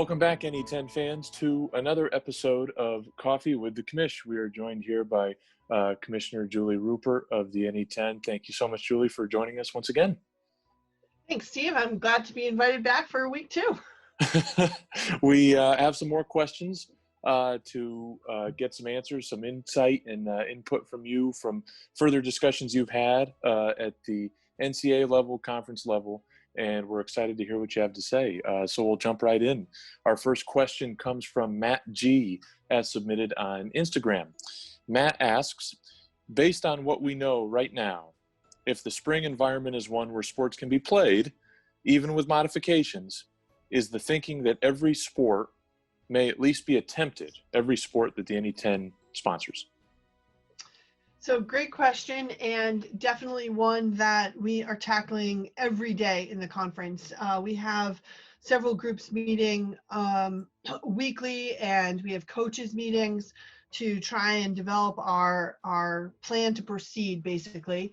Welcome back, NE10 fans, to another episode of Coffee with the Commish. We are joined here by Commissioner Julie Rupert of the NE10. Thank you so much, Julie, for joining us once again. Thanks, Steve. I'm glad to be invited back for a week too. We have some more questions to get some answers, some insight and input from you from further discussions you've had at the NCAA level, conference level, and we're excited to hear what you have to say. So we'll jump right in. Our first question comes from Matt G, as submitted on Instagram. Matt asks, based on what we know right now, if the spring environment is one where sports can be played, even with modifications, is the thinking that every sport may at least be attempted, every sport that the NE10 sponsors? So great question, and definitely one that we are tackling every day in the conference. We have several groups meeting weekly, and we have coaches meetings to try and develop our plan to proceed, basically.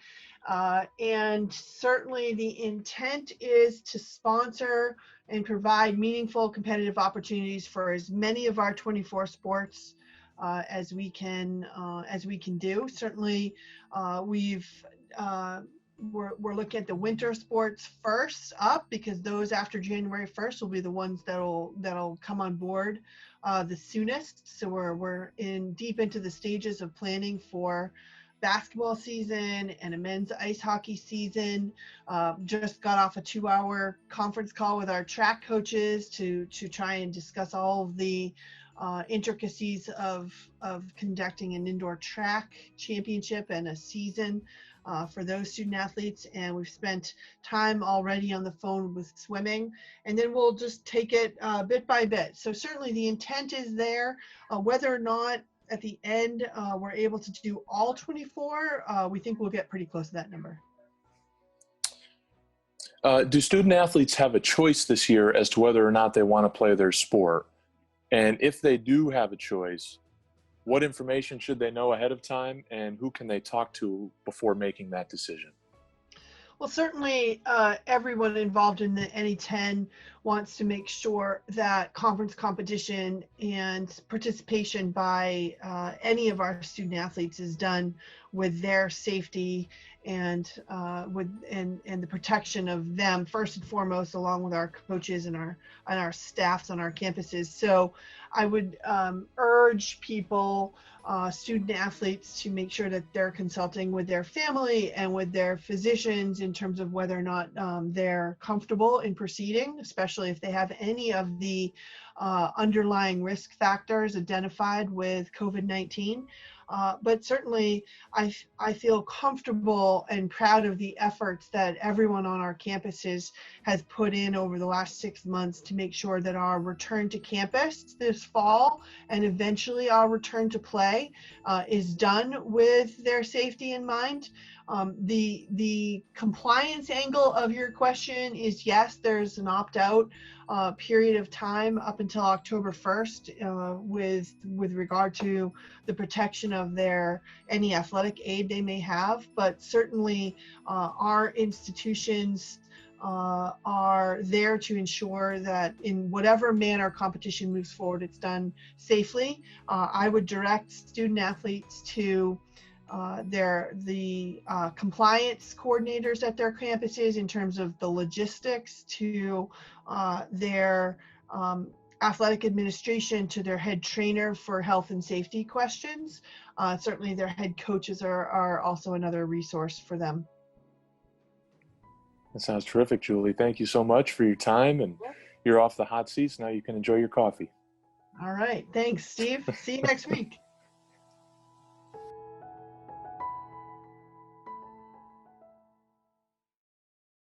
And certainly the intent is to sponsor and provide meaningful competitive opportunities for as many of our 24 sports as we can do. Certainly, we're looking at the winter sports first up, because those after January 1st will be the ones that'll come on board the soonest. So we're deep into the stages of planning for basketball season and a men's ice hockey season. Just got off a 2-hour conference call with our track coaches to try and discuss all of the intricacies of conducting an indoor track championship and a season for those student athletes. And we've spent time already on the phone with swimming, and then we'll just take it bit by bit. So certainly the intent is there. Whether or not at the end we're able to do all 24, we think we'll get pretty close to that number. Do student athletes have a choice this year as to whether or not they want to play their sport? And if they do have a choice, what information should they know ahead of time, and who can they talk to before making that decision? Well, certainly everyone involved in the NE10 wants to make sure that conference competition and participation by any of our student athletes is done with their safety and the protection of them first and foremost, along with our coaches and our staffs on our campuses. So I would urge people, student athletes, to make sure that they're consulting with their family and with their physicians in terms of whether or not they're comfortable in proceeding, especially if they have any of the underlying risk factors identified with COVID-19. But certainly I feel comfortable and proud of the efforts that everyone on our campuses has put in over the last 6 months to make sure that our return to campus this fall and eventually our return to play is done with their safety in mind. The compliance angle of your question is, yes, there's an opt-out period of time up until October 1st with regard to the protection of any athletic aid they may have. But certainly our institutions are there to ensure that in whatever manner competition moves forward, it's done safely. I would direct student athletes to the compliance coordinators at their campuses in terms of the logistics, to their athletic administration, to their head trainer for health and safety questions. Certainly their head coaches are also another resource for them. That sounds terrific, Julie. Thank you so much for your time, and you're off the hot seats. Now you can enjoy your coffee. All right. Thanks, Steve. See you next week.